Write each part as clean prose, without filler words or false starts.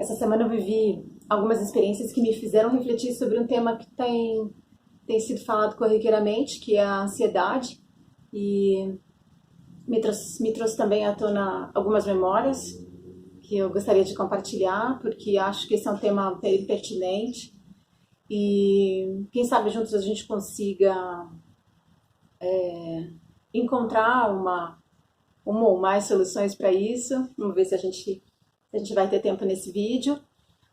Essa semana eu vivi algumas experiências que me fizeram refletir sobre um tema que tem sido falado corriqueiramente, que é a ansiedade, e me trouxe também à tona algumas memórias que eu gostaria de compartilhar, porque acho que esse é um tema bem pertinente e quem sabe juntos a gente consiga encontrar uma ou mais soluções para isso. Vamos ver se a gente vai ter tempo nesse vídeo.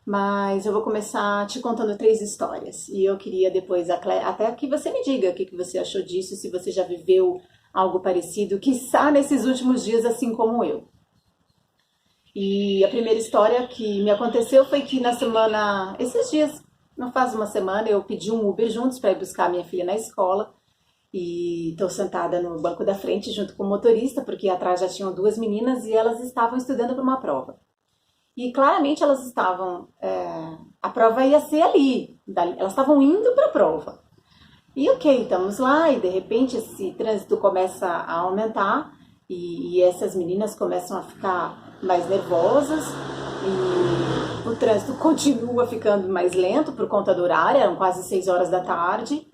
Mas eu vou começar te contando 3 histórias. E eu queria depois até que você me diga o que você achou disso, se você já viveu algo parecido, quiçá nesses últimos dias, assim como eu. E a primeira história que me aconteceu foi que na semana, esses dias, não faz uma semana, eu pedi um Uber juntos para ir buscar minha filha na escola. E estou sentada no banco da frente junto com o motorista, porque atrás já tinham 2 meninas e elas estavam estudando para uma prova. E claramente elas estavam, a prova ia ser ali, elas estavam indo para a prova. E ok, estamos lá e de repente esse trânsito começa a aumentar e essas meninas começam a ficar mais nervosas e o trânsito continua ficando mais lento por conta do horário, eram quase 6 horas da tarde.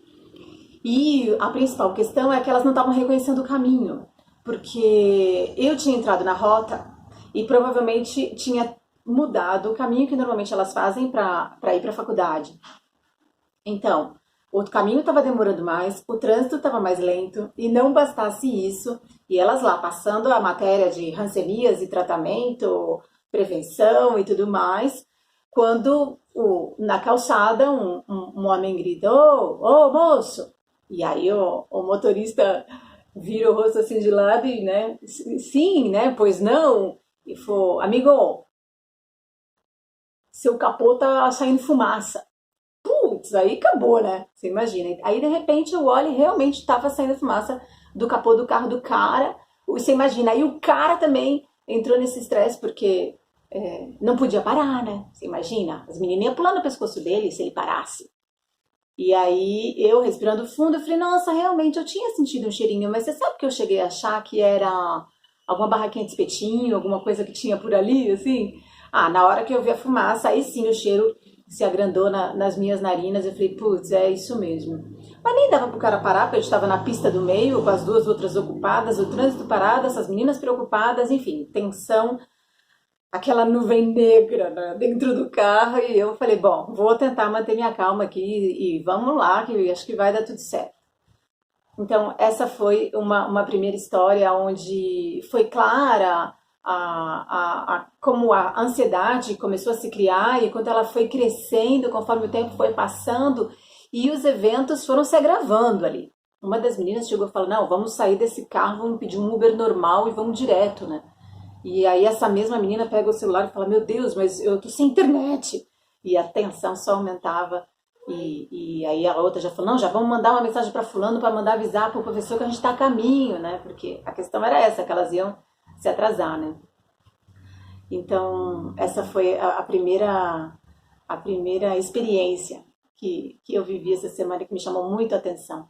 E a principal questão é que elas não estavam reconhecendo o caminho, porque eu tinha entrado na rota e provavelmente tinha mudado o caminho que normalmente elas fazem para ir para a faculdade. Então, o caminho estava demorando mais, o trânsito estava mais lento, e não bastasse isso, e elas lá passando a matéria de hanseníase, tratamento, prevenção e tudo mais, quando na calçada um homem gritou: "Ô moço!" E aí o motorista vira o rosto assim de lado e, né, sim, né, pois não, e falou: "Amigo, seu capô tá saindo fumaça." Putz, aí acabou, né? Você imagina. Aí, de repente, eu olho e realmente estava saindo fumaça do capô do carro do cara. Você imagina. Aí o cara também entrou nesse estresse porque não podia parar, né? Você imagina. As meninas iam pular no pescoço dele se ele parasse. E aí, eu respirando fundo, eu falei: nossa, realmente, eu tinha sentido um cheirinho. Mas você sabe que eu cheguei a achar que era alguma barraquinha de espetinho, alguma coisa que tinha por ali, assim? Ah, na hora que eu vi a fumaça, aí sim o cheiro se agrandou nas minhas narinas. Eu falei: putz, é isso mesmo. Mas nem dava pro cara parar, porque eu estava na pista do meio, com as 2 outras ocupadas, o trânsito parado, essas meninas preocupadas, enfim, tensão, aquela nuvem negra, né, dentro do carro. E eu falei: bom, vou tentar manter minha calma aqui e vamos lá, que acho que vai dar tudo certo. Então, essa foi uma primeira história onde foi clara como a ansiedade começou a se criar e quando ela foi crescendo, conforme o tempo foi passando e os eventos foram se agravando ali. Uma das meninas chegou e falou: não, vamos sair desse carro, vamos pedir um Uber normal e vamos direto, né? E aí essa mesma menina pega o celular e fala: meu Deus, mas eu tô sem internet. E a tensão só aumentava. E aí a outra já falou: não, já vamos mandar uma mensagem para fulano para mandar avisar para o professor que a gente está a caminho, né? Porque a questão era essa, que elas iam se atrasar, né? Então, essa foi a primeira experiência que eu vivi essa semana, que me chamou muito a atenção.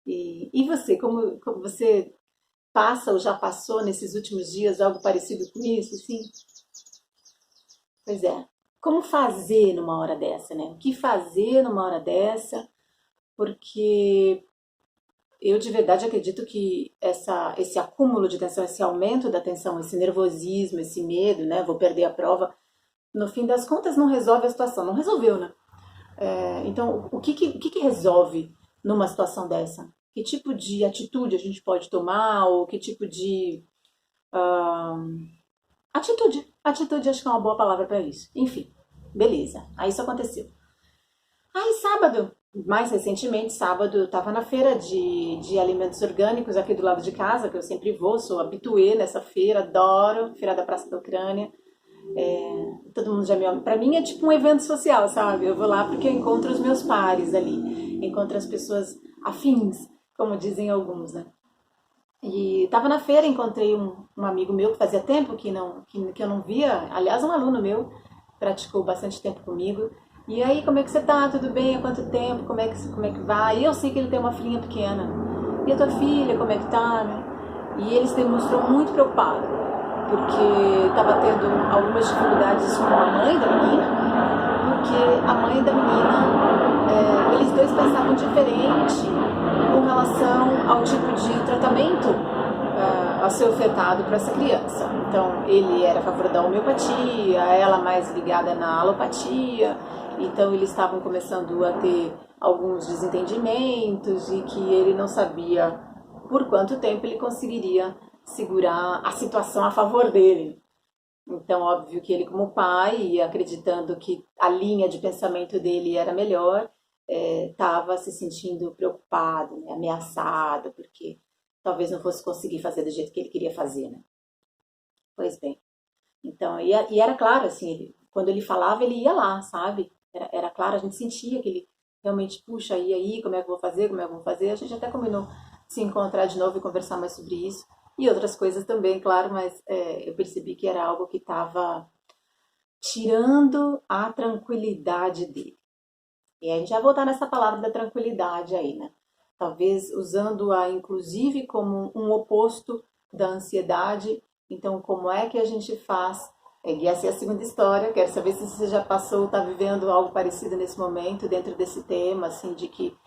E você, como você passa ou já passou nesses últimos dias algo parecido com isso, assim? Pois é. Como fazer numa hora dessa, né? O que fazer numa hora dessa? Porque eu de verdade acredito que esse acúmulo de tensão, esse aumento da tensão, esse nervosismo, esse medo, né? Vou perder a prova, no fim das contas não resolve a situação. Não resolveu, né? Então, o que resolve numa situação dessa? Que tipo de atitude a gente pode tomar? Ou que tipo de atitude, acho que é uma boa palavra para isso. Enfim, beleza. Aí isso aconteceu. Aí sábado, mais recentemente, sábado, eu estava na feira de alimentos orgânicos aqui do lado de casa, que eu sempre vou, sou habituê nessa feira, adoro, feira da Praça da Ucrânia. Todo mundo já me ama. Pra mim é tipo um evento social, sabe? Eu vou lá porque eu encontro os meus pares ali, encontro as pessoas afins, como dizem alguns, né? E estava na feira, encontrei um amigo meu que fazia tempo que eu não via, aliás, um aluno meu, praticou bastante tempo comigo. E aí, como é que você tá? Tudo bem? Há quanto tempo? Como é que vai? E eu sei que ele tem uma filhinha pequena. E a tua filha, como é que tá, né? E ele se demonstrou muito preocupado. porque estava tendo algumas dificuldades com a mãe da menina, porque a mãe da menina, eles dois pensavam diferente com relação ao tipo de tratamento a ser ofertado para essa criança. Então, ele era a favor da homeopatia, ela mais ligada na alopatia, então eles estavam começando a ter alguns desentendimentos e que ele não sabia por quanto tempo ele conseguiria segurar a situação a favor dele. Então, óbvio que ele, como pai, acreditando que a linha de pensamento dele era melhor, estava se sentindo preocupado, né, ameaçado, porque talvez não fosse conseguir fazer do jeito que ele queria fazer, né? Pois bem. Então, e era claro, assim, quando ele falava, ele ia lá, sabe? Era claro, a gente sentia que ele realmente, puxa, e aí, como é que eu vou fazer, como é que eu vou fazer? A gente até combinou se encontrar de novo e conversar mais sobre isso. E outras coisas também, claro, mas eu percebi que era algo que estava tirando a tranquilidade dele. E a gente vai voltar nessa palavra da tranquilidade aí, né? Talvez usando-a, inclusive, como um oposto da ansiedade. Então, como é que a gente faz? E essa é a segunda história. Quero saber se você já passou, está vivendo algo parecido nesse momento, dentro desse tema, assim, de que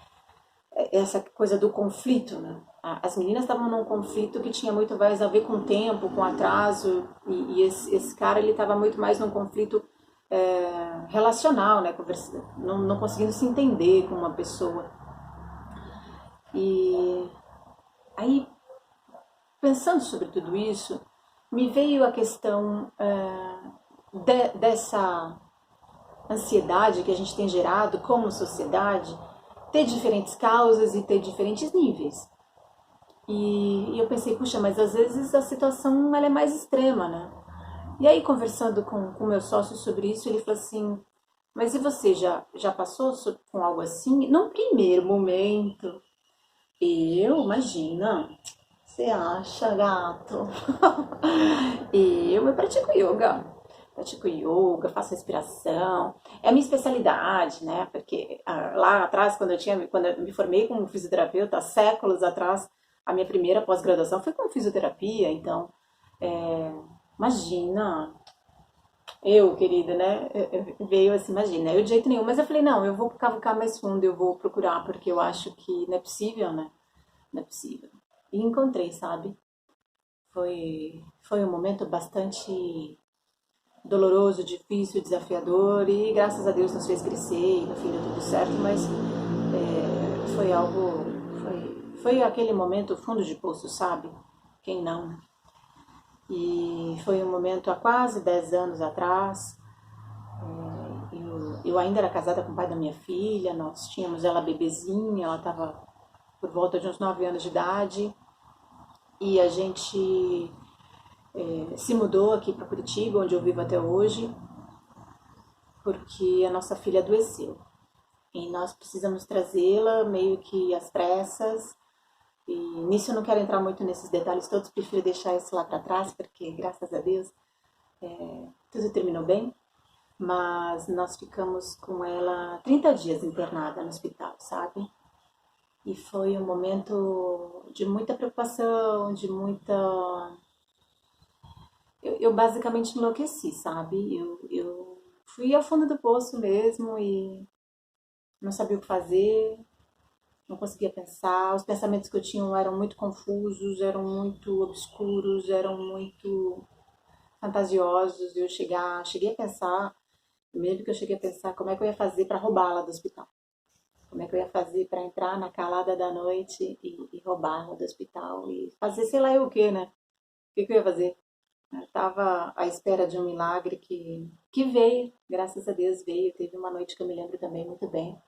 essa coisa do conflito, né? As meninas estavam num conflito que tinha muito mais a ver com o tempo, com atraso, e esse cara, ele estava muito mais num conflito relacional, né? Não conseguindo se entender com uma pessoa. E aí, pensando sobre tudo isso, me veio a questão dessa ansiedade que a gente tem gerado como sociedade, ter diferentes causas e ter diferentes níveis. E eu pensei, puxa, mas às vezes a situação ela é mais extrema, né? E aí, conversando com meu sócio sobre isso, ele falou assim, mas e você, já passou com algo assim? Num primeiro momento, imagina, você acha, gato? Eu pratico yoga. Pratico yoga, faço respiração. É a minha especialidade, né? Porque lá atrás, quando eu me formei como fisioterapeuta, há séculos atrás, a minha primeira pós-graduação foi com fisioterapia. Então, imagina, querida, né? Veio assim, imagina, eu de jeito nenhum. Mas eu falei, não, eu vou cavucar mais fundo, eu vou procurar, porque eu acho que não é possível, né? Não é possível. E encontrei, sabe? Foi um momento bastante doloroso, difícil, desafiador e graças a Deus nos fez crescer e no fim deu tudo certo, mas foi algo, foi aquele momento fundo de poço, sabe? Quem não? E foi um momento há quase 10 anos atrás. Eu ainda era casada com o pai da minha filha, nós tínhamos ela bebezinha, ela estava por volta de uns 9 anos de idade e a gente se mudou aqui para Curitiba, onde eu vivo até hoje, porque a nossa filha adoeceu. E nós precisamos trazê-la meio que às pressas. E nisso eu não quero entrar muito nesses detalhes todos, prefiro deixar isso lá para trás, porque graças a Deus tudo terminou bem. Mas nós ficamos com ela 30 dias internada no hospital, sabe? E foi um momento de muita preocupação, de muita... Eu basicamente enlouqueci, sabe? Eu fui ao fundo do poço mesmo e não sabia o que fazer, não conseguia pensar. Os pensamentos que eu tinha eram muito confusos, eram muito obscuros, eram muito fantasiosos. Cheguei a pensar, mesmo que eu cheguei a pensar como é que eu ia fazer para roubá-la do hospital. Como é que eu ia fazer para entrar na calada da noite e roubá-la do hospital e fazer sei lá eu o que, né? O que eu ia fazer? Eu estava à espera de um milagre que veio, graças a Deus veio. Teve uma noite que eu me lembro também muito bem,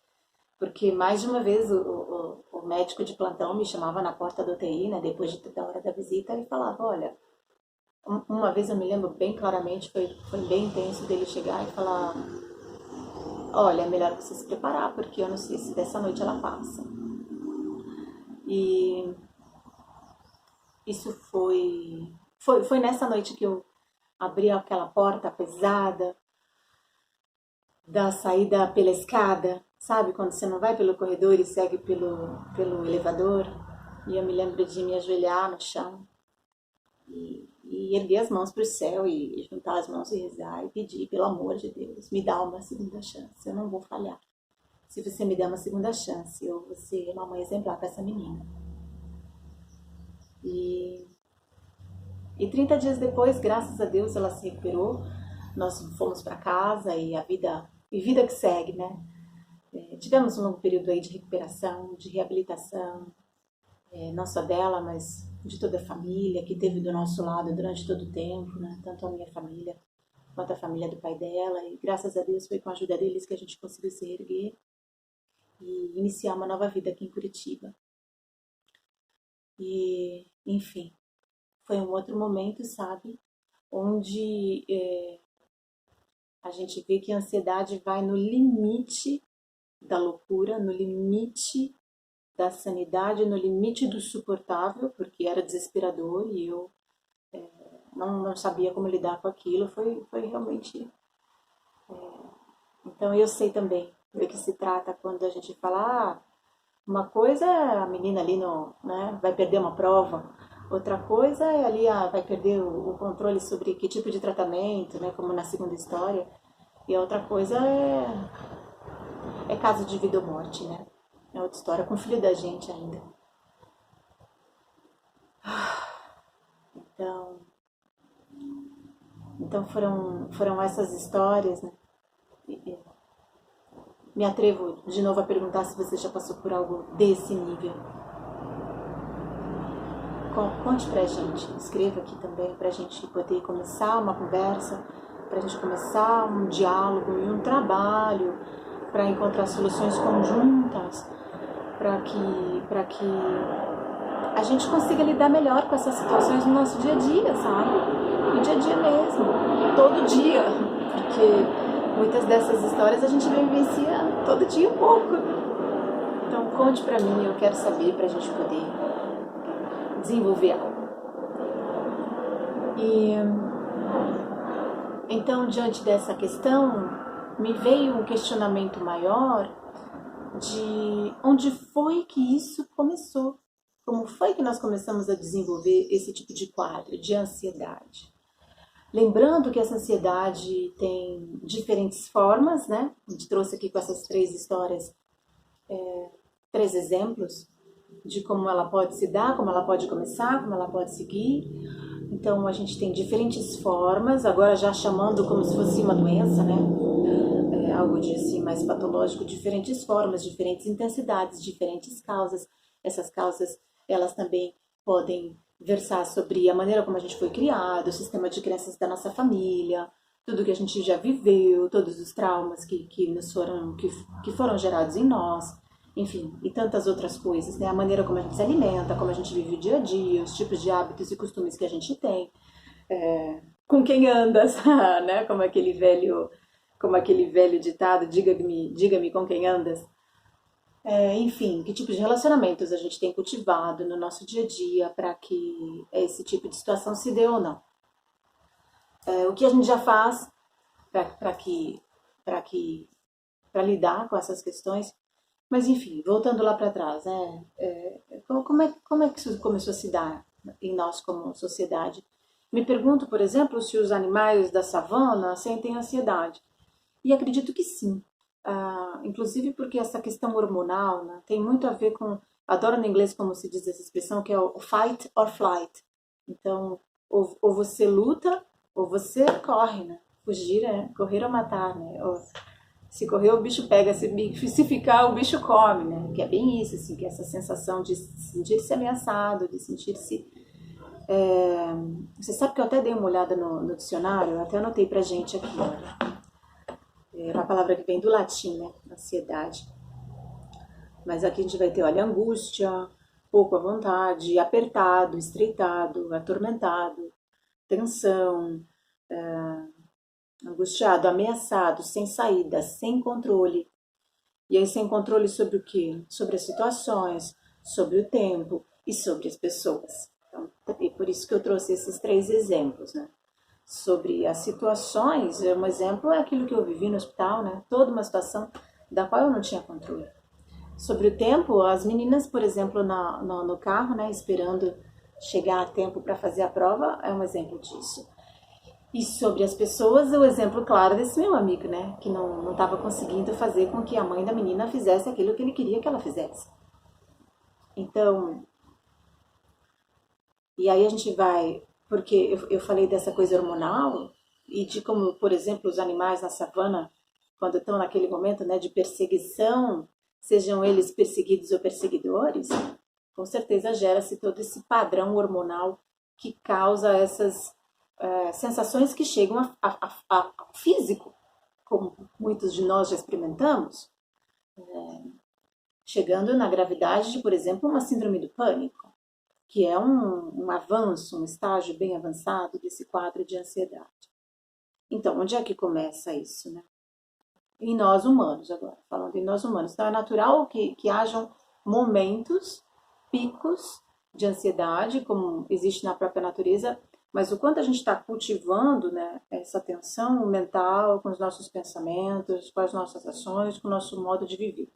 porque mais de uma vez o médico de plantão me chamava na porta da UTI, né, depois da hora da visita, e falava, olha, uma vez eu me lembro bem claramente, foi bem intenso dele chegar e falar, olha, é melhor você se preparar, porque eu não sei se dessa noite ela passa. E isso foi nessa noite que eu abri aquela porta pesada da saída pela escada, sabe? Quando você não vai pelo corredor e segue pelo elevador. E eu me lembro de me ajoelhar no chão e erguer as mãos para o céu e juntar as mãos e rezar e pedir, pelo amor de Deus, me dá uma segunda chance, eu não vou falhar. Se você me der uma segunda chance, eu vou ser uma mãe exemplar para essa menina. E 30 dias depois, graças a Deus, ela se recuperou. Nós fomos para casa e vida que segue, né? Tivemos um longo período aí de recuperação, de reabilitação, não só dela, mas de toda a família que teve do nosso lado durante todo o tempo, né? Tanto a minha família quanto a família do pai dela. E graças a Deus foi com a ajuda deles que a gente conseguiu se reerguer e iniciar uma nova vida aqui em Curitiba. E, enfim, foi um outro momento, sabe, onde a gente vê que a ansiedade vai no limite da loucura, no limite da sanidade, no limite do suportável, porque era desesperador e eu não sabia como lidar com aquilo. Foi realmente... Então eu sei também do que se trata quando a gente fala, uma coisa é a menina ali né, vai perder uma prova, outra coisa é ali vai perder o controle sobre que tipo de tratamento, né, como na segunda história, e a outra coisa é caso de vida ou morte, né? É outra história com o filho da gente ainda. Então foram essas histórias, né? Me atrevo de novo a perguntar se você já passou por algo desse nível. Conte pra gente, escreva aqui também pra gente poder começar uma conversa, pra gente começar um diálogo e um trabalho para encontrar soluções conjuntas, para que a gente consiga lidar melhor com essas situações no nosso dia a dia, sabe? No dia a dia mesmo, todo dia, porque muitas dessas histórias a gente vivencia todo dia um pouco. Então conte pra mim, eu quero saber pra gente poder desenvolver algo. E então, diante dessa questão, me veio um questionamento maior de onde foi que isso começou. Como foi que nós começamos a desenvolver esse tipo de quadro de ansiedade? Lembrando que essa ansiedade tem diferentes formas, né? A gente trouxe aqui com essas 3 histórias 3 exemplos de como ela pode se dar, como ela pode começar, como ela pode seguir. Então a gente tem diferentes formas, agora já chamando como se fosse uma doença, né? Algo de assim mais patológico, diferentes formas, diferentes intensidades, diferentes causas. Essas causas, elas também podem versar sobre a maneira como a gente foi criado, o sistema de crenças da nossa família, tudo que a gente já viveu, todos os traumas que foram gerados em nós, enfim, e tantas outras coisas, né? A maneira como a gente se alimenta, como a gente vive o dia a dia, os tipos de hábitos e costumes que a gente tem, com quem andas, né? Como aquele velho ditado, diga-me com quem andas. Enfim, que tipo de relacionamentos a gente tem cultivado no nosso dia a dia para que esse tipo de situação se dê ou não. O que a gente já faz para lidar com essas questões. Mas enfim, voltando lá para trás, né? Como é que isso começou a se dar em nós como sociedade? Me pergunto, por exemplo, se os animais da savana sentem ansiedade. E acredito que sim. Inclusive porque essa questão hormonal, né, tem muito a ver com, adoro no inglês como se diz essa expressão, que é o fight or flight. Então, ou você luta ou você corre, né? Fugir é correr ou matar, né? Se correr o bicho pega, se ficar o bicho come, né? Que é bem isso, assim, que é essa sensação de sentir-se ameaçado, de sentir-se... Você sabe que eu até dei uma olhada no dicionário, eu até anotei pra gente aqui, olha. É uma palavra que vem do latim, né? Ansiedade. Mas aqui a gente vai ter, olha, angústia, pouco à vontade, apertado, estreitado, atormentado, tensão, angustiado, ameaçado, sem saída, sem controle. E aí sem controle sobre o quê? Sobre as situações, sobre o tempo e sobre as pessoas. Então, é por isso que eu trouxe esses 3 exemplos, né? Sobre as situações, um exemplo é aquilo que eu vivi no hospital, né? Toda uma situação da qual eu não tinha controle. Sobre o tempo, as meninas, por exemplo, no carro, né? Esperando chegar a tempo para fazer a prova é um exemplo disso. E sobre as pessoas, o exemplo claro desse meu amigo, né? Que não estava conseguindo fazer com que a mãe da menina fizesse aquilo que ele queria que ela fizesse. Então, e aí a gente vai, porque eu falei dessa coisa hormonal e de como, por exemplo, os animais na savana, quando estão naquele momento, né, de perseguição, sejam eles perseguidos ou perseguidores, com certeza gera-se todo esse padrão hormonal que causa essas sensações que chegam ao físico, como muitos de nós já experimentamos, chegando na gravidade de, por exemplo, uma síndrome do pânico, que é um avanço, um estágio bem avançado desse quadro de ansiedade. Então, onde é que começa isso, né? Em nós humanos, agora, falando em nós humanos. Então, é natural que hajam momentos, picos de ansiedade, como existe na própria natureza, mas o quanto a gente está cultivando, né, essa tensão mental com os nossos pensamentos, com as nossas ações, com o nosso modo de viver.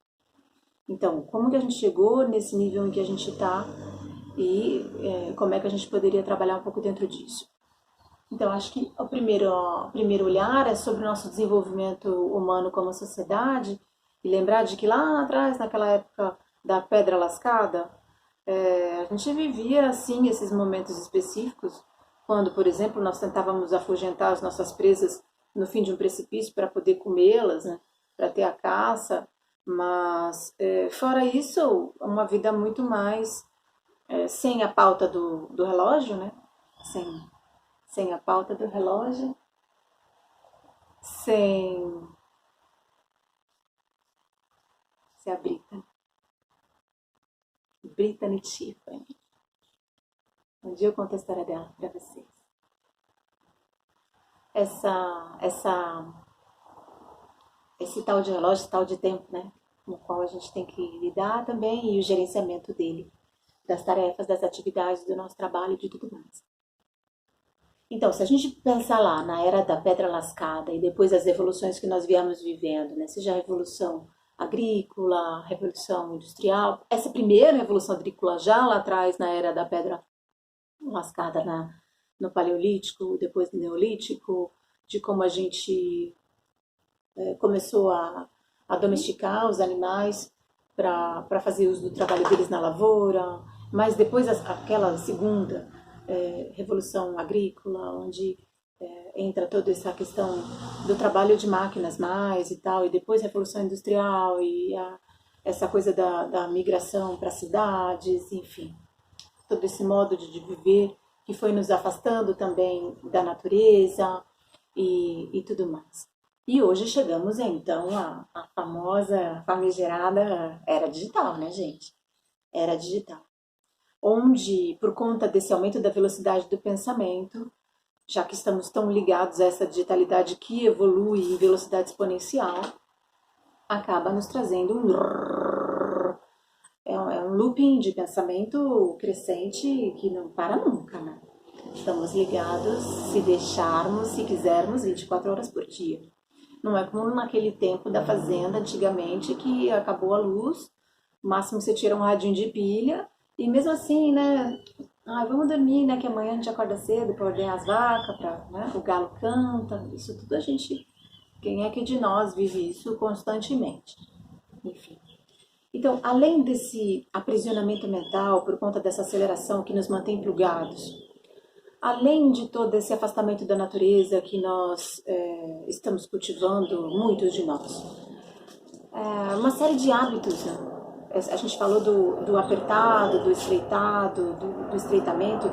Então, como que a gente chegou nesse nível em que a gente está e como é que a gente poderia trabalhar um pouco dentro disso? Então, acho que o primeiro olhar é sobre o nosso desenvolvimento humano como sociedade e lembrar de que lá atrás, naquela época da pedra lascada, a gente vivia, assim, esses momentos específicos, quando, por exemplo, nós tentávamos afugentar as nossas presas no fim de um precipício para poder comê-las, né, para ter a caça, mas, fora isso, uma vida muito mais sem a pauta do relógio, né, sem a pauta do relógio, sem a Brittany Tiffany. Um dia eu conto a história dela para vocês. Esse tal de relógio, esse tal de tempo, né? No qual a gente tem que lidar também e o gerenciamento dele, das tarefas, das atividades, do nosso trabalho e de tudo mais. Então, se a gente pensar lá na era da pedra lascada e depois as revoluções que nós viemos vivendo, né? Seja a revolução agrícola, a revolução industrial, essa primeira revolução agrícola já lá atrás na era da pedra lascada no Paleolítico, depois do Neolítico, de como a gente começou a domesticar os animais para fazer uso do trabalho deles na lavoura, mas depois aquela segunda revolução agrícola, onde entra toda essa questão do trabalho de máquinas mais e tal, e depois a revolução industrial e essa coisa da migração para cidades, enfim, todo esse modo de viver que foi nos afastando também da natureza e tudo mais. E hoje chegamos então à famosa, famigerada era digital, né, gente? Era digital. Onde, por conta desse aumento da velocidade do pensamento, já que estamos tão ligados a essa digitalidade que evolui em velocidade exponencial, acaba nos trazendo um looping de pensamento crescente que não para nunca, né? Estamos ligados, se deixarmos, se quisermos, 24 horas por dia. Não é como naquele tempo da fazenda, antigamente, que acabou a luz, no máximo você tira um radinho de pilha, e mesmo assim, né, vamos dormir, né, que amanhã a gente acorda cedo para ordenhar as vacas, né, o galo canta, isso tudo a gente, quem é que de nós vive isso constantemente? Enfim. Então, além desse aprisionamento mental por conta dessa aceleração que nos mantém plugados, além de todo esse afastamento da natureza que nós estamos cultivando, muitos de nós, uma série de hábitos, né? A gente falou do apertado, do estreitado, do estreitamento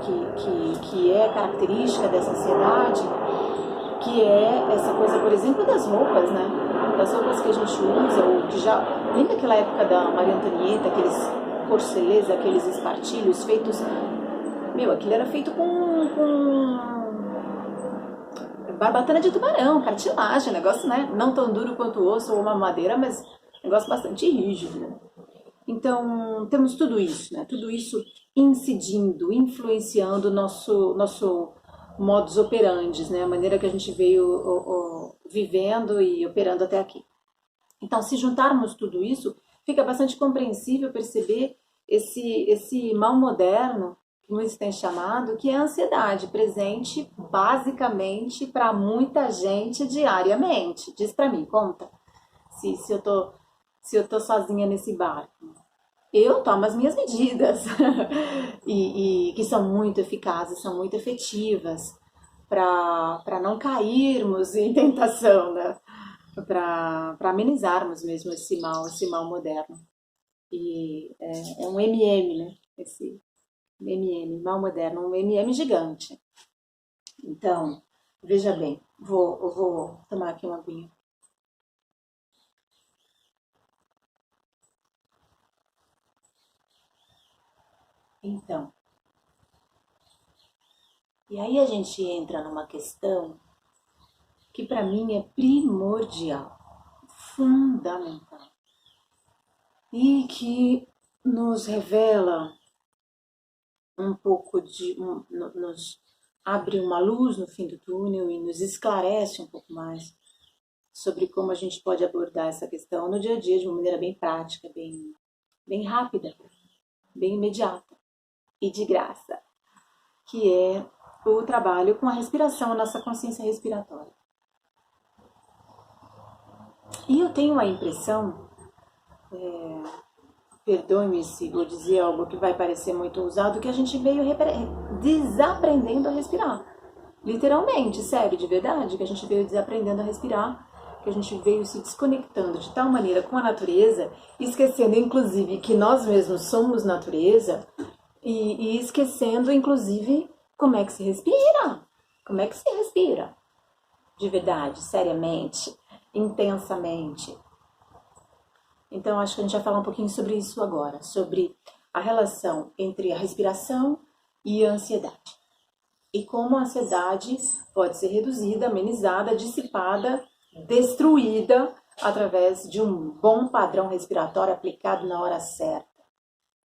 que é característica dessa ansiedade, que é essa coisa, por exemplo, das roupas, né? Das roupas que a gente usa, ou que já... Lembra aquela época da Maria Antonieta, aqueles corcelês, aqueles espartilhos feitos... Meu, aquilo era feito com barbatana de tubarão, cartilagem, negócio, né? Não tão duro quanto o osso ou uma madeira, mas negócio bastante rígido, né? Então, temos tudo isso, né? Tudo isso incidindo, influenciando o nosso modus operandi, né? A maneira que a gente veio vivendo e operando até aqui. Então, se juntarmos tudo isso, fica bastante compreensível perceber esse mal moderno que muitos têm chamado, que é a ansiedade, presente basicamente para muita gente diariamente. Diz para mim, conta, se eu tô sozinha nesse barco. Eu tomo as minhas medidas e que são muito eficazes, são muito efetivas para não cairmos em tentação, né? Para amenizarmos mesmo esse mal moderno. E é um MM, né? Esse MM, mal moderno, um MM gigante. Então, veja bem, eu vou tomar aqui uma aguinha. Então, e aí a gente entra numa questão que para mim é primordial, fundamental, e que nos revela um pouco nos abre uma luz no fim do túnel e nos esclarece um pouco mais sobre como a gente pode abordar essa questão no dia a dia de uma maneira bem prática, bem rápida, bem imediata e de graça, que é o trabalho com a respiração, a nossa consciência respiratória. E eu tenho a impressão, perdoe-me se vou dizer algo que vai parecer muito ousado, que a gente veio desaprendendo a respirar. Literalmente, sério, de verdade, que a gente veio desaprendendo a respirar, que a gente veio se desconectando de tal maneira com a natureza, esquecendo inclusive que nós mesmos somos natureza, e esquecendo inclusive como é que se respira. Como é que se respira? De verdade, seriamente, intensamente. Então, acho que a gente vai falar um pouquinho sobre isso agora, sobre a relação entre a respiração e a ansiedade. E como a ansiedade pode ser reduzida, amenizada, dissipada, destruída através de um bom padrão respiratório aplicado na hora certa.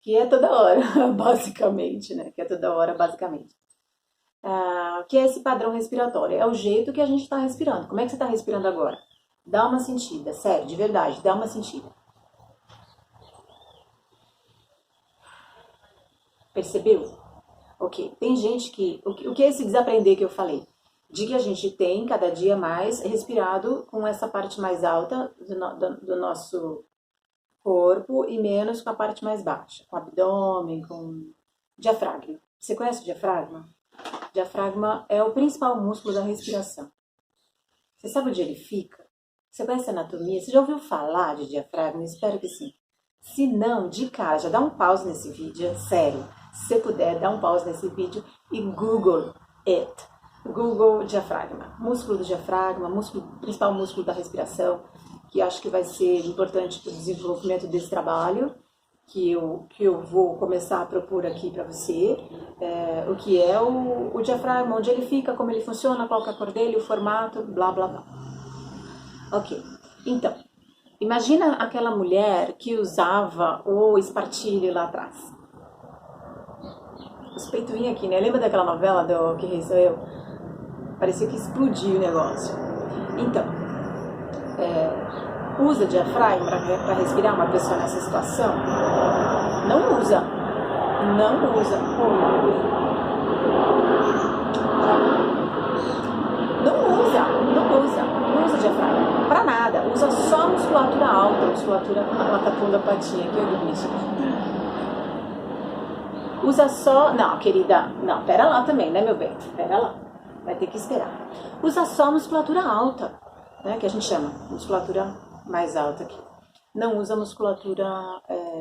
Que é toda hora, basicamente, né? Que é toda hora, basicamente. Que é esse padrão respiratório? É o jeito que a gente está respirando. Como é que você está respirando agora? Dá uma sentida, sério, de verdade, dá uma sentida. Percebeu? Ok, tem gente que... O que é esse desaprender que eu falei? De que a gente tem, cada dia mais, respirado com essa parte mais alta do nosso corpo e menos com a parte mais baixa, com o abdômen, com o diafragma. Você conhece o diafragma? O diafragma é o principal músculo da respiração. Você sabe onde ele fica? Você conhece a anatomia? Você já ouviu falar de diafragma? Espero que sim. Se não, de cara, já dá um pause nesse vídeo, sério. Se você puder, dá um pause nesse vídeo e Google it. Google diafragma. Músculo do diafragma, principal músculo da respiração, que acho que vai ser importante para o desenvolvimento desse trabalho, que eu vou começar a propor aqui para você. O que é o diafragma, onde ele fica, como ele funciona, qual que é a cor dele, o formato, blá, blá, blá. Ok, então, imagina aquela mulher que usava o espartilho lá atrás. Os peitos vinham aqui, né? Lembra daquela novela do Que Rei Sou Eu? Parecia que explodiu o negócio. Então, usa diafragma para respirar uma pessoa nessa situação? Não usa. Não usa. Não usa diafragma. Para nada. Usa só a musculatura alta, a musculatura da patinha, que é bicho. Usa só... Não, querida, não, pera lá também, né, meu bem? Pera lá, vai ter que esperar. Usa só a musculatura alta, né, que a gente chama musculatura mais alta aqui. Não usa a musculatura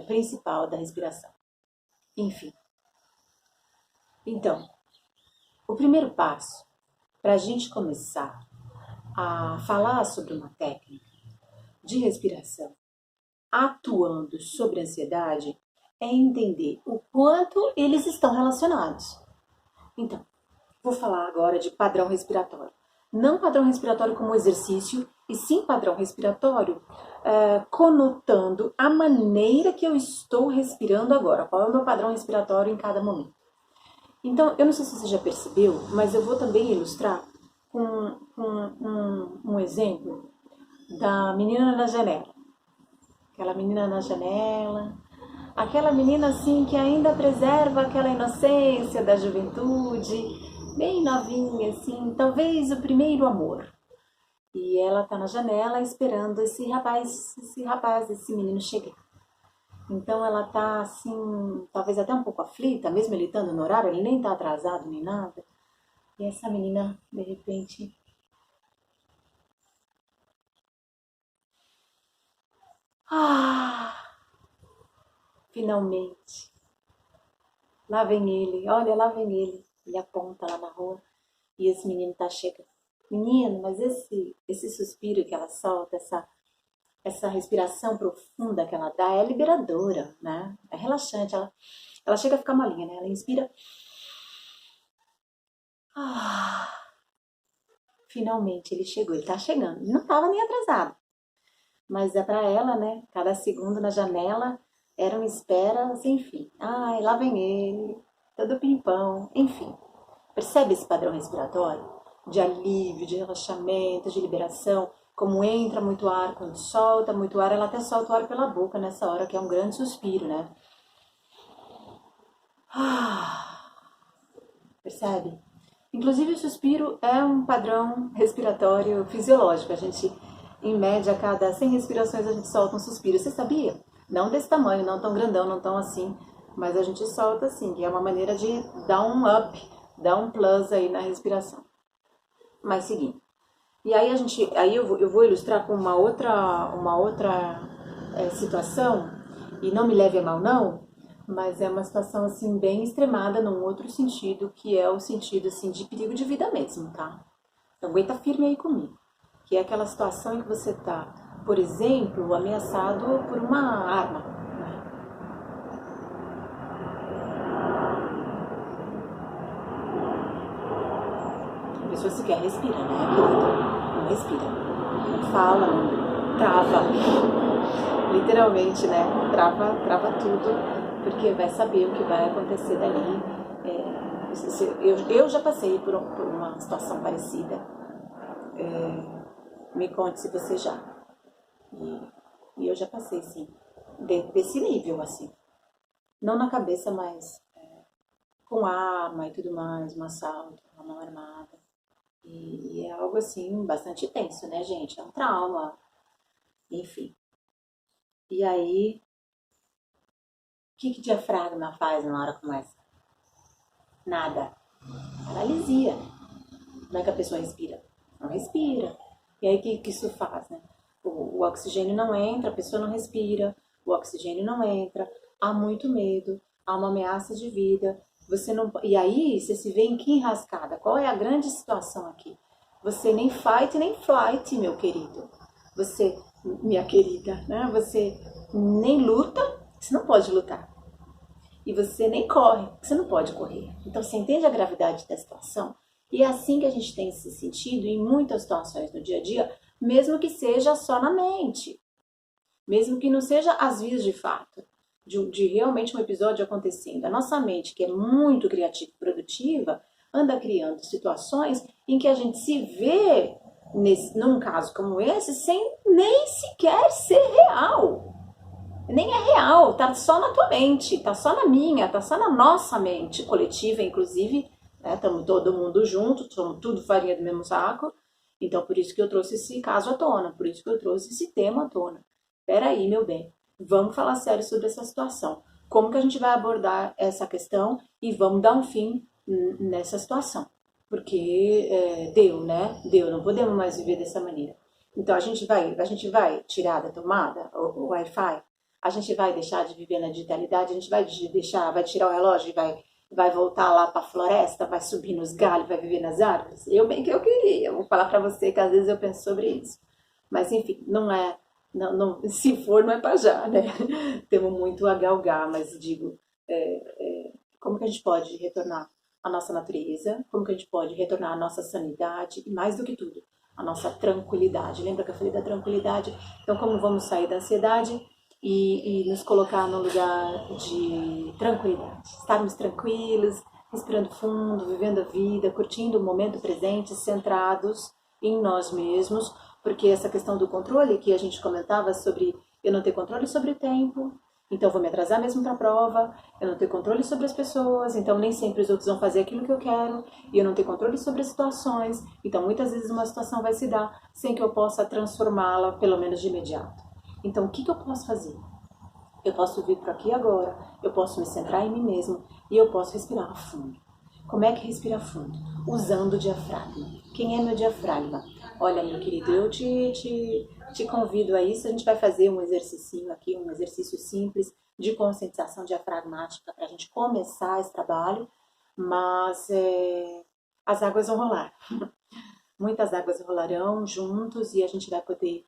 principal da respiração. Enfim. Então, o primeiro passo para a gente começar a falar sobre uma técnica de respiração atuando sobre a ansiedade é entender o quanto eles estão relacionados. Então, vou falar agora de padrão respiratório. Não padrão respiratório como exercício, e sim padrão respiratório conotando a maneira que eu estou respirando agora. Qual é o meu padrão respiratório em cada momento. Então, eu não sei se você já percebeu, mas eu vou também ilustrar com um exemplo da menina na janela. Aquela menina na janela... aquela menina assim que ainda preserva aquela inocência da juventude, bem novinha assim, talvez o primeiro amor. E ela tá na janela esperando esse menino chegar. Então ela tá assim, talvez até um pouco aflita, mesmo ele estando no horário, ele nem tá atrasado nem nada. E essa menina, de repente, ah, finalmente. Lá vem ele, olha, lá vem ele. Ele aponta lá na rua e esse menino tá chegando. Menino, mas esse suspiro que ela solta, essa respiração profunda que ela dá é liberadora, né? É relaxante. Ela chega a ficar molinha, né? Ela inspira. Ah, finalmente ele chegou, ele tá chegando. Não tava nem atrasado. Mas é para ela, né? Cada segundo na janela era uma espera sem fim. Ai, lá vem ele, todo pimpão, enfim. Percebe esse padrão respiratório? De alívio, de relaxamento, de liberação. Como entra muito ar, quando solta muito ar, ela até solta o ar pela boca nessa hora, que é um grande suspiro, né? Ah, percebe? Inclusive o suspiro é um padrão respiratório fisiológico. A gente, em média, a cada 100 respirações a gente solta um suspiro. Você sabia? Não desse tamanho, não tão grandão, não tão assim, mas a gente solta assim, que é uma maneira de dar um up, dar um plus aí na respiração. Mas seguindo. E aí aí eu vou ilustrar com uma outra situação, e não me leve a mal não, mas é uma situação assim bem extremada num outro sentido, que é o sentido assim de perigo de vida mesmo, tá? Então aguenta firme aí comigo. Que é aquela situação em que você tá, por exemplo, ameaçado por uma arma, né? A pessoa sequer respira, né? Não respira, não fala, não trava. Literalmente, né? Trava tudo. Porque vai saber o que vai acontecer dali. Eu já passei por uma situação parecida. Me conte se você já. E eu já passei, sim. Desse nível, assim. Não na cabeça, mas com arma e tudo mais, um assalto, uma mão armada. E é algo, assim, bastante tenso, né, gente? É um trauma. Enfim. E aí, o que diafragma faz numa hora como essa? Nada. Paralisia. Como é que a pessoa respira? Não respira. E aí o que isso faz, né? O oxigênio não entra, a pessoa não respira, o oxigênio não entra, há muito medo, há uma ameaça de vida. Você não, e aí você se vê em que enrascada? Qual é a grande situação aqui? Você nem fight nem flight, meu querido. Você, minha querida, né? Você nem luta, você não pode lutar. E você nem corre, você não pode correr. Então você entende a gravidade da situação? E é assim que a gente tem se sentido em muitas situações no dia a dia, mesmo que seja só na mente. Mesmo que não seja às vezes de fato, de realmente um episódio acontecendo. A nossa mente, que é muito criativa e produtiva, anda criando situações em que a gente se vê num caso como esse sem nem sequer ser real. Nem é real, tá só na tua mente, tá só na minha, tá só na nossa mente coletiva, inclusive, né? Estamos todo mundo junto, somos tudo farinha do mesmo saco. Então, por isso que eu trouxe esse caso à tona, por isso que eu trouxe esse tema à tona. Peraí, meu bem, vamos falar sério sobre essa situação. Como que a gente vai abordar essa questão e vamos dar um fim nessa situação? Porque deu, né? Deu, não podemos mais viver dessa maneira. Então, a gente vai tirar da tomada o Wi-Fi? A gente vai deixar de viver na digitalidade? A gente vai tirar o relógio e vai voltar lá para a floresta, vai subir nos galhos, vai viver nas árvores? Eu bem que eu queria. Eu vou falar para você que às vezes eu penso sobre isso. Mas enfim, não, se for, não é para já, né? Temos muito a galgar, mas digo, como que a gente pode retornar à nossa natureza? Como que a gente pode retornar à nossa sanidade? E mais do que tudo, a nossa tranquilidade. Lembra que eu falei da tranquilidade? Então, como vamos sair da ansiedade e nos colocar num lugar de tranquilidade? Estarmos tranquilos, respirando fundo, vivendo a vida, curtindo o momento presente, centrados em nós mesmos, porque essa questão do controle que a gente comentava sobre eu não ter controle sobre o tempo, Então eu vou me atrasar mesmo para a prova, eu não tenho controle sobre as pessoas, então nem sempre os outros vão fazer aquilo que eu quero, e eu não tenho controle sobre as situações, então muitas vezes uma situação vai se dar sem que eu possa transformá-la, pelo menos de imediato. Então o que eu posso fazer? Eu posso vir para aqui agora, eu posso me centrar em mim mesmo e eu posso respirar fundo. Como é que respira fundo? Usando o diafragma. Quem é meu diafragma? Olha, meu querido, eu te convido a isso. A gente vai fazer um exercício aqui, um exercício simples de conscientização diafragmática para a gente começar esse trabalho, mas as águas vão rolar. Muitas águas rolarão juntos e a gente vai poder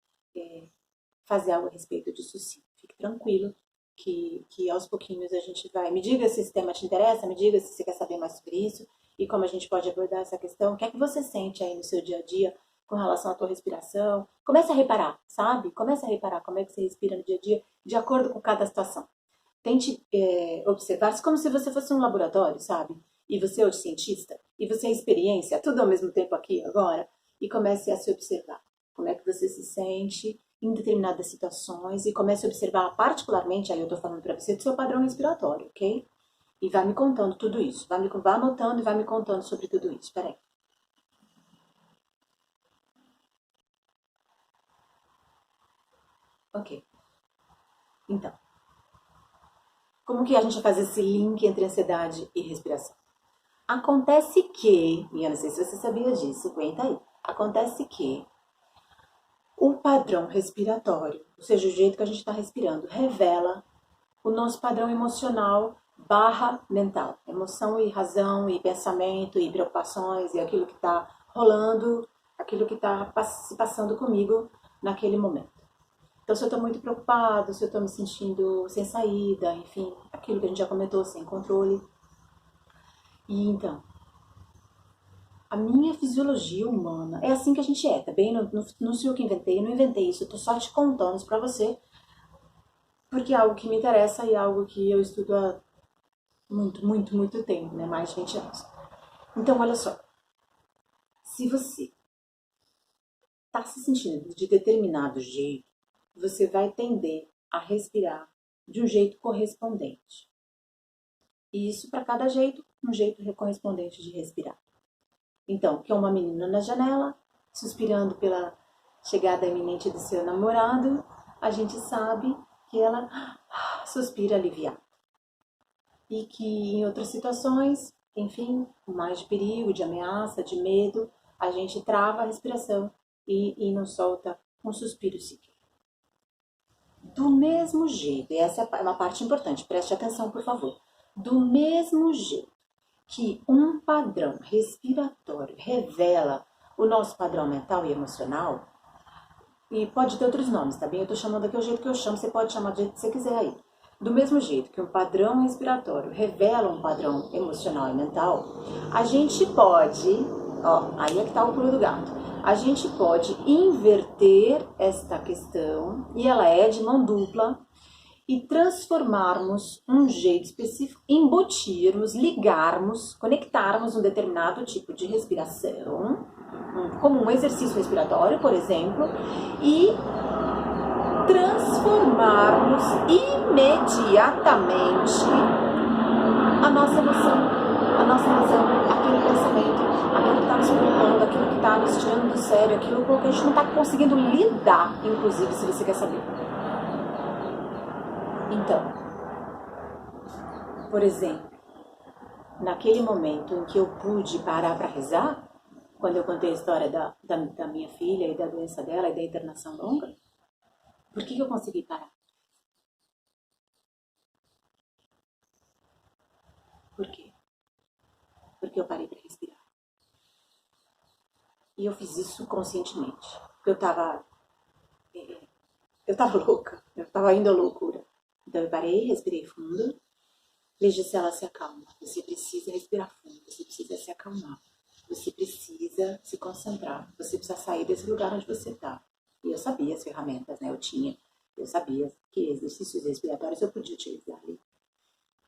fazer algo a respeito disso sim. Fique tranquilo que aos pouquinhos a gente vai. Me diga se esse tema te interessa, me diga se você quer saber mais sobre isso e como a gente pode abordar essa questão. O que é que você sente aí no seu dia a dia com relação à tua respiração? Comece a reparar, sabe? Comece a reparar como é que você respira no dia a dia de acordo com cada situação. Tente observar-se como se você fosse um laboratório, sabe? E você é o cientista, e você é a experiência, tudo ao mesmo tempo aqui, agora, e comece a se observar. Como é que você se sente em determinadas situações e comece a observar particularmente, aí eu tô falando para você, do seu padrão respiratório, ok? E vai me contando tudo isso. Vai anotando e vai me contando sobre tudo isso. Peraí. Ok. Então, como que a gente faz esse link entre ansiedade e respiração? Acontece que, e eu não sei se você sabia disso, aguenta aí. Acontece que o padrão respiratório, ou seja, o jeito que a gente está respirando, revela o nosso padrão emocional barra mental. Emoção e razão e pensamento e preocupações e aquilo que está rolando, aquilo que está se passando comigo naquele momento. Então, se eu estou muito preocupado, se eu estou me sentindo sem saída, enfim, aquilo que a gente já comentou, sem controle. E então, a minha fisiologia humana é assim que a gente é, tá bem? Não sou eu que inventei, eu não inventei isso, eu tô só te contando isso pra você, porque é algo que me interessa e é algo que eu estudo há muito tempo, né? Mais de 20 anos. Então, olha só, se você tá se sentindo de determinado jeito, você vai tender a respirar de um jeito correspondente. E isso para cada jeito, um jeito correspondente de respirar. Então, que é uma menina na janela, suspirando pela chegada iminente do seu namorado, a gente sabe que ela suspira aliviada. E que em outras situações, enfim, com mais de perigo, de ameaça, de medo, a gente trava a respiração e não solta um suspiro sequer. Do mesmo jeito, e essa é uma parte importante, preste atenção, por favor. Do mesmo jeito que um padrão respiratório revela o nosso padrão mental e emocional, e pode ter outros nomes, tá bem? Eu tô chamando aqui o jeito que eu chamo, você pode chamar do jeito que você quiser aí. Do mesmo jeito que um padrão respiratório revela um padrão emocional e mental, a gente pode, aí é que tá o pulo do gato, a gente pode inverter esta questão, e ela é de mão dupla, e transformarmos um jeito específico, embutirmos, ligarmos, conectarmos um determinado tipo de respiração, como um exercício respiratório, por exemplo, e transformarmos imediatamente a nossa emoção, a nossa razão, aquele pensamento, aquilo que está nos preocupando, aquilo que está nos tirando do sério, aquilo com que a gente não está conseguindo lidar, inclusive, se você quer saber. Então, por exemplo, naquele momento em que eu pude parar para rezar, quando eu contei a história da minha filha e da doença dela e da internação longa, por que eu consegui parar? Por quê? Porque eu parei para respirar. E eu fiz isso conscientemente. Porque eu tava louca, eu tava indo à loucura. Então eu parei, respirei fundo. Ela se acalma. Você precisa respirar fundo, você precisa se acalmar. Você precisa se concentrar. Você precisa sair desse lugar onde você está. E eu sabia as ferramentas, né? Eu sabia que exercícios respiratórios eu podia utilizar ali.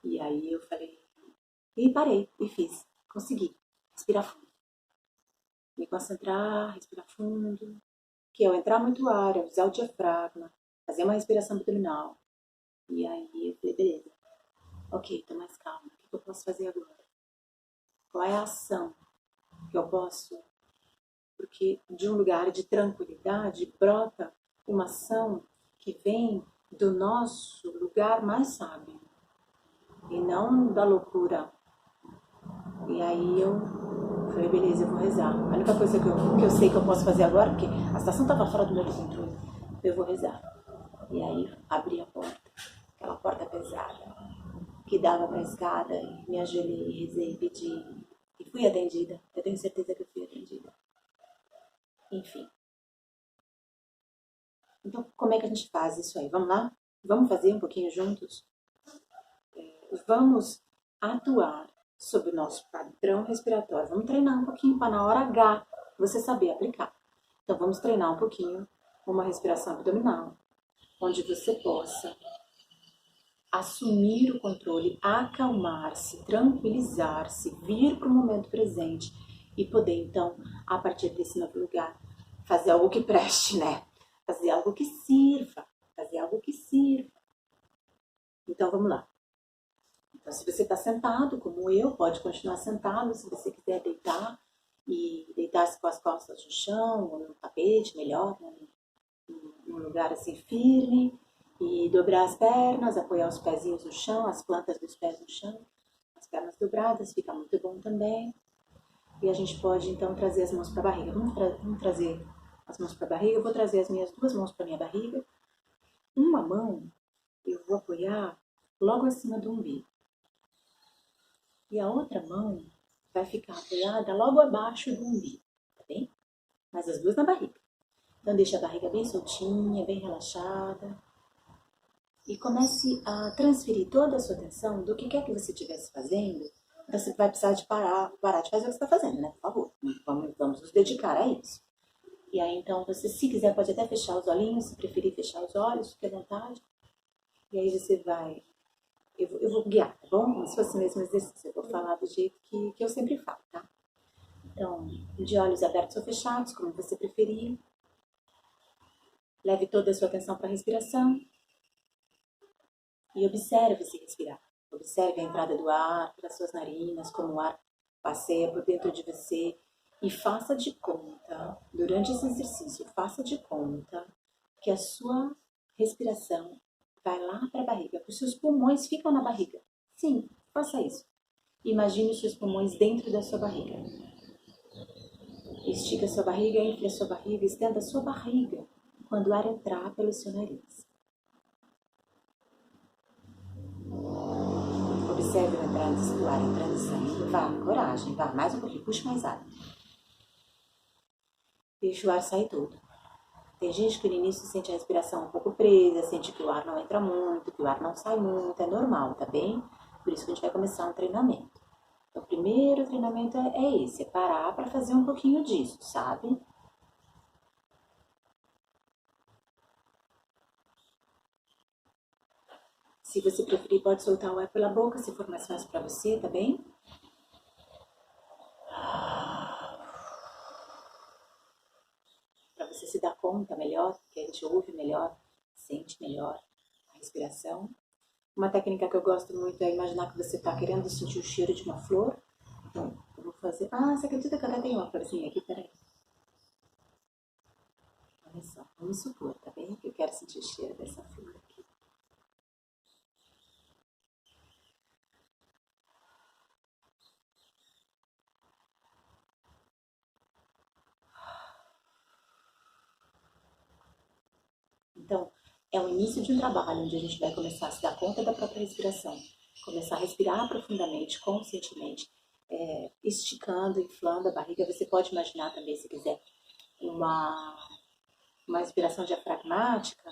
E aí eu falei, e parei, e fiz. Consegui. Respirar fundo. Me concentrar, respirar fundo. Que ao entrar muito ar, eu usar o diafragma, fazer uma respiração abdominal. E aí eu falei, beleza, ok, tô mais calma. O que eu posso fazer agora? Qual é a ação que eu posso? Porque de um lugar de tranquilidade brota uma ação que vem do nosso lugar mais sábio e não da loucura. E aí eu falei, beleza, eu vou rezar. A única coisa que eu sei que eu posso fazer agora, porque a situação estava fora do meu controle, eu vou rezar. E aí abri a porta, aquela porta pesada, que dava para a escada, e me ajoelhei, rezei, pedi, e fui atendida. Eu tenho certeza que eu fui atendida. Enfim. Então, como é que a gente faz isso aí? Vamos lá? Vamos fazer um pouquinho juntos? Vamos atuar sobre o nosso padrão respiratório. Vamos treinar um pouquinho para na hora H você saber aplicar. Então, vamos treinar um pouquinho uma respiração abdominal, onde você possa assumir o controle, acalmar-se, tranquilizar-se, vir para o momento presente e poder, então, a partir desse novo lugar, fazer algo que preste, né? Fazer algo que sirva, fazer algo que sirva. Então, vamos lá. Então, se você está sentado, como eu, pode continuar sentado. Se você quiser deitar e deitar-se com as costas no chão ou no tapete, melhor, né? Num lugar assim firme. E dobrar as pernas, apoiar os pezinhos no chão, as plantas dos pés no chão. As pernas dobradas, fica muito bom também. E a gente pode, então, trazer as mãos para a barriga. Vamos trazer as mãos para a barriga. Eu vou trazer as minhas duas mãos para a minha barriga. Uma mão eu vou apoiar logo acima do umbigo. E a outra mão vai ficar apoiada logo abaixo do umbigo, tá bem? Mas as duas na barriga. Então deixa a barriga bem soltinha, bem relaxada. E comece a transferir toda a sua atenção do que quer que você estivesse fazendo. Você vai precisar de parar de fazer o que você está fazendo, né? Por favor, vamos nos dedicar a isso. E aí então você, se quiser, pode até fechar os olhinhos, se preferir fechar os olhos, fique à vontade. E aí você vai... Eu vou guiar, tá bom? Como se fosse mesmo exercício. Eu vou falar do jeito que eu sempre falo, tá? Então, de olhos abertos ou fechados, como você preferir. Leve toda a sua atenção para a respiração. E observe se respirar. Observe a entrada do ar pelas suas narinas, como o ar passeia por dentro de você. E faça de conta, durante esse exercício, faça de conta que a sua respiração vai lá para a barriga, que os seus pulmões ficam na barriga. Sim, faça isso. Imagine os seus pulmões dentro da sua barriga. Estica a sua barriga, infle a sua barriga, estenda a sua barriga quando o ar entrar pelo seu nariz. Observe o entrando do ar entrando e saindo. Vá, coragem, vá, mais um pouquinho, puxe mais ar. Deixa o ar sair todo. Tem gente que no início sente a respiração um pouco presa, sente que o ar não entra muito, que o ar não sai muito, é normal, tá bem? Por isso que a gente vai começar um treinamento. Então, o primeiro treinamento é esse, é parar para fazer um pouquinho disso, sabe? Se você preferir, pode soltar o ar pela boca, se for mais fácil para você, tá bem? Para você se dar conta melhor, que a gente ouve melhor, sente melhor a respiração. Uma técnica que eu gosto muito é imaginar que você está querendo sentir o cheiro de uma flor. Então, eu vou fazer... Ah, você acredita que eu até tenho uma florzinha aqui? Peraí. Olha só, vamos supor, tá bem? Que eu quero sentir o cheiro dessa flor aqui. Então, é o início de um trabalho onde a gente vai começar a se dar conta da própria respiração. Começar a respirar profundamente, conscientemente, esticando, inflando a barriga. Você pode imaginar também, se quiser, uma respiração diafragmática,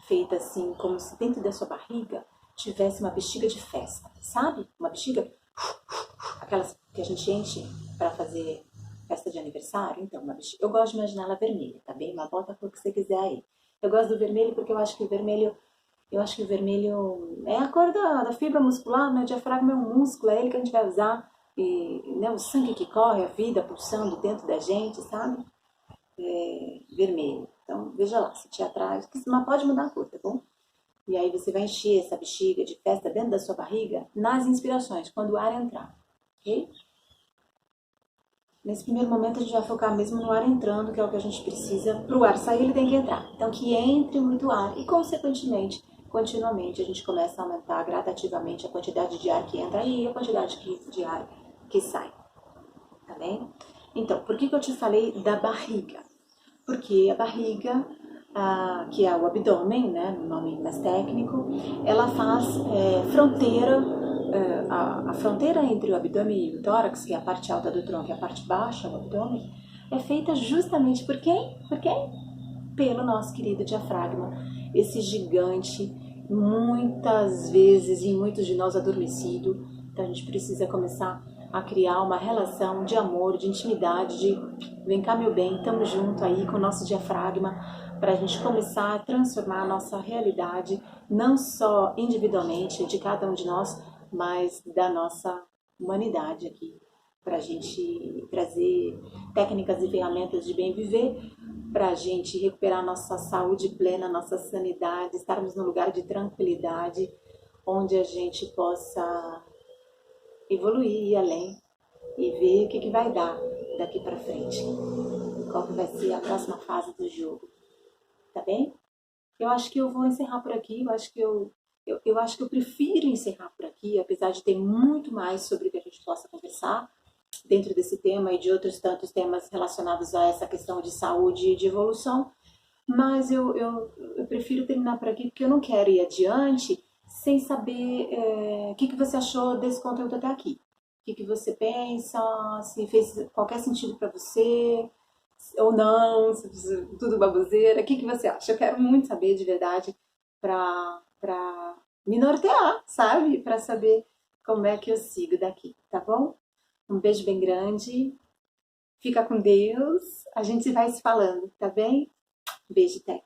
feita assim, como se dentro da sua barriga tivesse uma bexiga de festa, sabe? Uma bexiga, aquelas que a gente enche para fazer festa de aniversário. Então, uma bexiga. Eu gosto de imaginar ela vermelha, tá bem? Mas bota a cor que você quiser aí. Eu gosto do vermelho porque eu acho que o vermelho é a cor da fibra muscular, né? O diafragma é um músculo, é ele que a gente vai usar. E, né, o sangue que corre, a vida pulsando dentro da gente, sabe? Vermelho. Então, veja lá, se te atrai, mas pode mudar a cor, tá bom? E E aí você vai encher essa bexiga de festa dentro da sua barriga nas inspirações, quando o ar entrar, ok? Nesse primeiro momento a gente vai focar mesmo no ar entrando, que é o que a gente precisa. Para o ar sair, ele tem que entrar. Então que entre muito ar e, consequentemente, continuamente a gente começa a aumentar gradativamente a quantidade de ar que entra e a quantidade de ar que sai. Tá bem? Então, por que eu te falei da barriga? Porque a barriga, que é o abdômen, né, no nome mais técnico, ela faz fronteira, a fronteira entre o abdômen e o tórax, que é a parte alta do tronco e a parte baixa do abdômen, é feita justamente por quem? Por quem? Pelo nosso querido diafragma, esse gigante, muitas vezes e muitos de nós adormecido. Então a gente precisa começar a criar uma relação de amor, de intimidade, de vem cá meu bem, estamos junto aí com o nosso diafragma, para a gente começar a transformar a nossa realidade, não só individualmente de cada um de nós, mas da nossa humanidade aqui, para a gente trazer técnicas e ferramentas de bem viver, para a gente recuperar nossa saúde plena, nossa sanidade, estarmos num lugar de tranquilidade, onde a gente possa evoluir, ir além e ver o que vai dar daqui para frente. Qual que vai ser a próxima fase do jogo, tá bem? Eu acho que eu vou encerrar por aqui, eu acho que eu prefiro encerrar por aqui, apesar de ter muito mais sobre o que a gente possa conversar dentro desse tema e de outros tantos temas relacionados a essa questão de saúde e de evolução, mas eu prefiro terminar por aqui porque eu não quero ir adiante sem saber o que você achou desse conteúdo até aqui. O que você pensa, se fez qualquer sentido para você ou não, se tudo baboseira, o que você acha? Eu quero muito saber de verdade para me nortear, sabe? Para saber como é que eu sigo daqui, tá bom? Um beijo bem grande, fica com Deus, a gente vai se falando, tá bem? Beijo, Té.